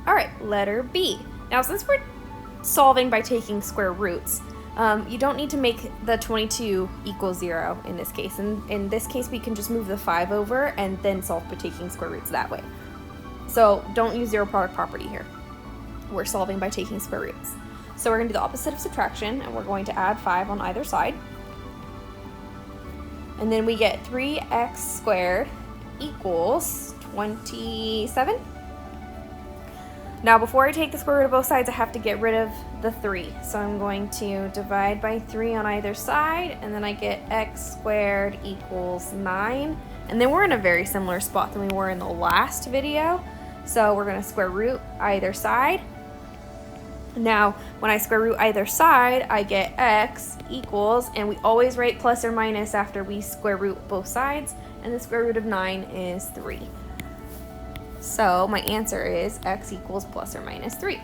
All right, letter B. Now, since we're solving by taking square roots, you don't need to make the 22 equal 0 in this case. In this case, we can just move the 5 over and then solve by taking square roots that way. So don't use zero product property here. We're solving by taking square roots. So we're going to do the opposite of subtraction, and we're going to add 5 on either side. And then we get 3x squared equals 27. Now, before I take the square root of both sides, I have to get rid of the 3. So I'm going to divide by 3 on either side, and then I get x squared equals 9. And then we're in a very similar spot than we were in the last video. So we're going to square root either side. Now, when I square root either side, I get x equals, and we always write plus or minus after we square root both sides, and the square root of 9 is 3. So my answer is x equals plus or minus 3.